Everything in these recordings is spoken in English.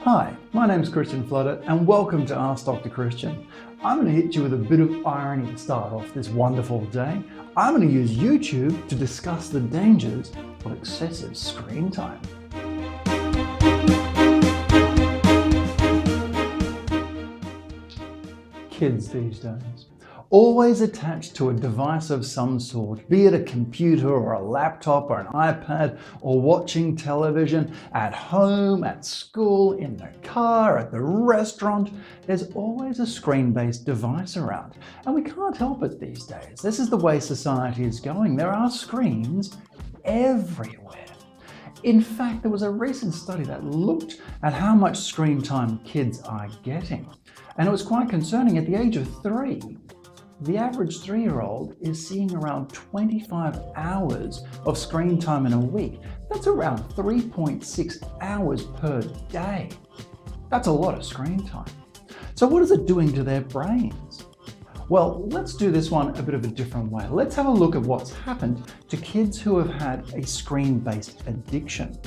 Hi, my name's Christian Floodett and welcome to Ask Dr. Christian. I'm going to hit you with a bit of irony to start off this wonderful day. I'm going to use YouTube to discuss the dangers of excessive screen time. Kids these days, always attached to a device of some sort, be it a computer or a laptop or an iPad, or watching television at home, at school, in the car, at the restaurant. There's always a screen-based device around, and we can't help it these days. This is the way society is going. There are screens everywhere. In fact, there was a recent study that looked at how much screen time kids are getting, and it was quite concerning. At the age of 3, the average 3-year-old is seeing around 25 hours of screen time in a week. That's around 3.6 hours per day. That's a lot of screen time. So what is it doing to their brains? Well, let's do this one a bit of a different way. Let's have a look at what's happened to kids who have had a screen-based addiction.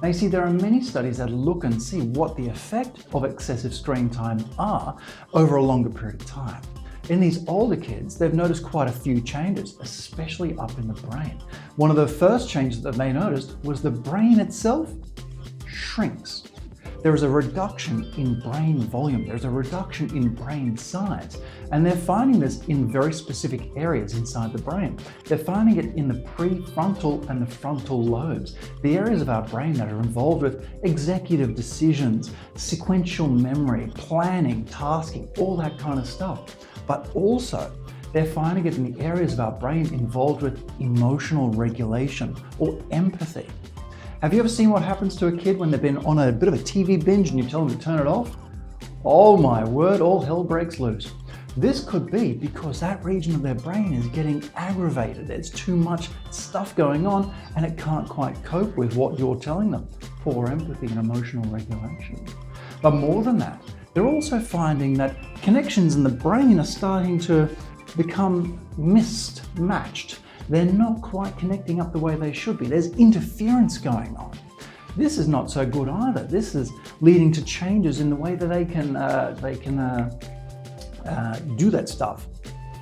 Now you see, there are many studies that look and see what the effect of excessive screen time are over a longer period of time. In these older kids, they've noticed quite a few changes, especially up in the brain. One of the first changes that they noticed was the brain itself shrinks. There is a reduction in brain volume, there's a reduction in brain size, and they're finding this in very specific areas inside the brain. They're finding it in the prefrontal and the frontal lobes, the areas of our brain that are involved with executive decisions, sequential memory, planning, tasking, all that kind of stuff. But also, they're finding it in the areas of our brain involved with emotional regulation or empathy. Have you ever seen what happens to a kid when they've been on a bit of a TV binge and you tell them to turn it off? Oh my word, all hell breaks loose. This could be because that region of their brain is getting aggravated. There's too much stuff going on and it can't quite cope with what you're telling them. Poor empathy and emotional regulation. But more than that, they're also finding that connections in the brain are starting to become mismatched. They're not quite connecting up the way they should be. There's interference going on. This is not so good either. This is leading to changes in the way that they can do that stuff.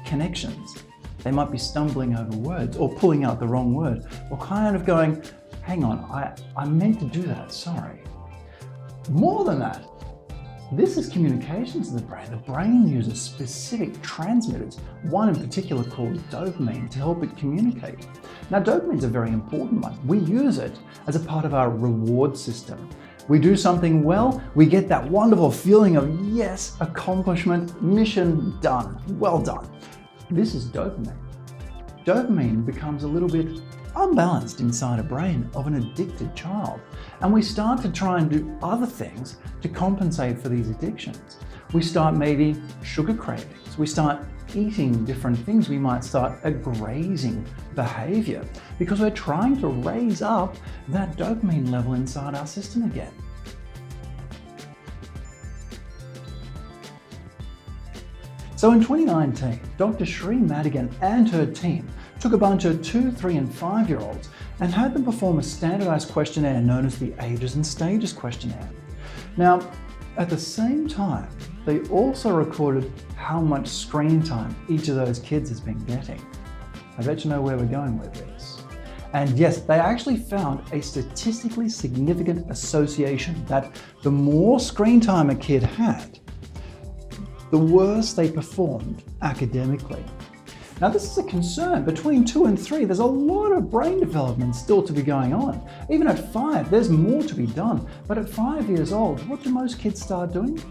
Connections. They might be stumbling over words or pulling out the wrong word, or kind of going, hang on, I meant to do that, sorry. More than that, this is communications in the brain. The brain uses specific transmitters, one in particular called dopamine, to help it communicate. Now, dopamine is a very important one. We use it as a part of our reward system. We do something well, we get that wonderful feeling of, yes, accomplishment, mission done, well done. This is dopamine. Dopamine becomes a little bit unbalanced inside a brain of an addicted child, and we start to try and do other things to compensate for these addictions. We start maybe sugar cravings, we start eating different things, we might start a grazing behavior because we're trying to raise up that dopamine level inside our system again. So in 2019, Dr. Shree Madigan and her team took a bunch of 2, 3, and 5-year-olds and had them perform a standardized questionnaire known as the Ages and Stages questionnaire. Now, at the same time, they also recorded how much screen time each of those kids has been getting. I bet you know where we're going with this. And yes, they actually found a statistically significant association that the more screen time a kid had, the worse they performed academically. Now, this is a concern. Between 2 and 3, there's a lot of brain development still to be going on. Even at 5, there's more to be done. But at 5 years old, what do most kids start doing?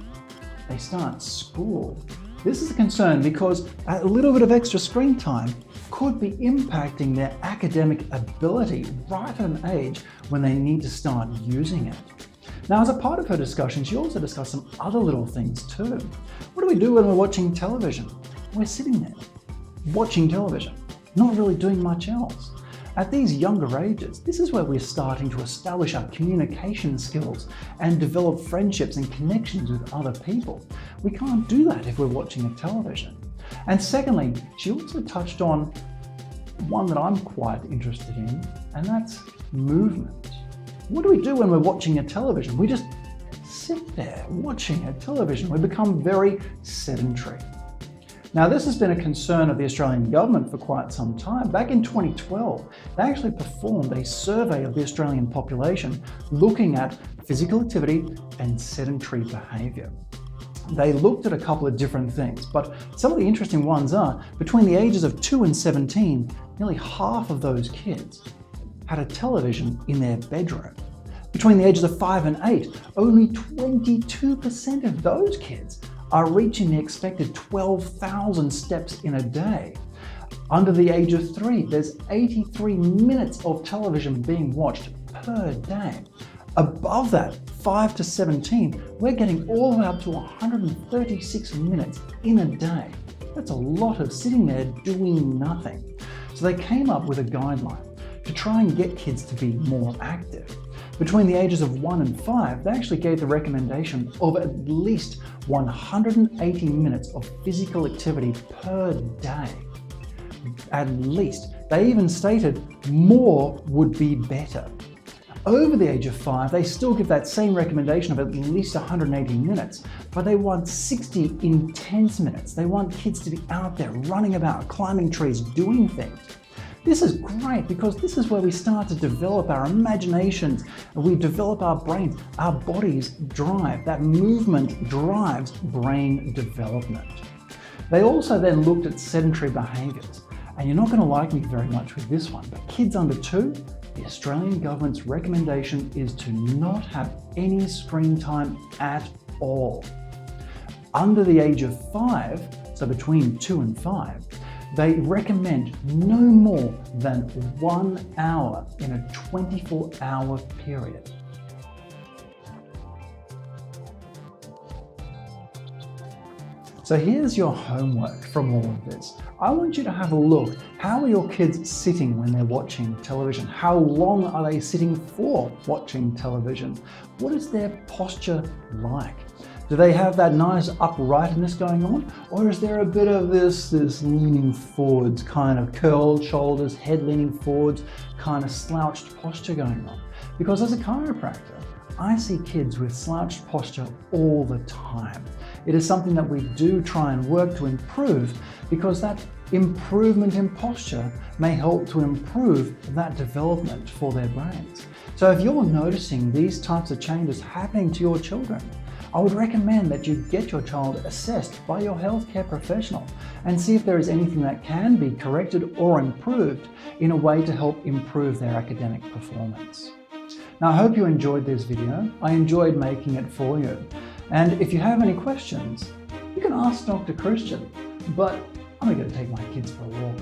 They start school. This is a concern because a little bit of extra screen time could be impacting their academic ability right at an age when they need to start using it. Now, as a part of her discussion, she also discussed some other little things too. What do we do when we're watching television? We're sitting there, watching television, not really doing much else. At these younger ages, this is where we're starting to establish our communication skills and develop friendships and connections with other people. We can't do that if we're watching a television. And secondly, she also touched on one that I'm quite interested in, and that's movement. What do we do when we're watching a television? We just sit there watching a television. We become very sedentary. Now, this has been a concern of the Australian government for quite some time. Back in 2012, they actually performed a survey of the Australian population looking at physical activity and sedentary behaviour. They looked at a couple of different things, but some of the interesting ones are between the ages of 2 and 17, nearly half of those kids had a television in their bedroom. Between the ages of 5 and 8, only 22% of those kids are reaching the expected 12,000 steps in a day. Under the age of 3, there's 83 minutes of television being watched per day. Above that, 5 to 17, we're getting all the way up to 136 minutes in a day. That's a lot of sitting there doing nothing. So they came up with a guideline to try and get kids to be more active. Between the ages of 1 and 5, they actually gave the recommendation of at least 180 minutes of physical activity per day. At least. They even stated more would be better. Over the age of 5, they still give that same recommendation of at least 180 minutes, but they want 60 intense minutes. They want kids to be out there running about, climbing trees, doing things. This is great because this is where we start to develop our imaginations, and we develop our brains. Our bodies drive. That movement drives brain development. They also then looked at sedentary behaviours. And you're not going to like me very much with this one, but kids under 2, the Australian government's recommendation is to not have any screen time at all. Under the age of 5, so between 2 and 5, they recommend no more than 1 hour in a 24-hour period. So here's your homework from all of this. I want you to have a look. How are your kids sitting when they're watching television? How long are they sitting for watching television? What is their posture like? Do they have that nice uprightness going on? Or is there a bit of this leaning forwards, kind of curled shoulders, head leaning forwards, kind of slouched posture going on? Because as a chiropractor, I see kids with slouched posture all the time. It is something that we do try and work to improve because that improvement in posture may help to improve that development for their brains. So if you're noticing these types of changes happening to your children, I would recommend that you get your child assessed by your healthcare professional and see if there is anything that can be corrected or improved in a way to help improve their academic performance. Now, I hope you enjoyed this video. I enjoyed making it for you. And if you have any questions, you can ask Dr. Christian, but I'm going to take my kids for a walk.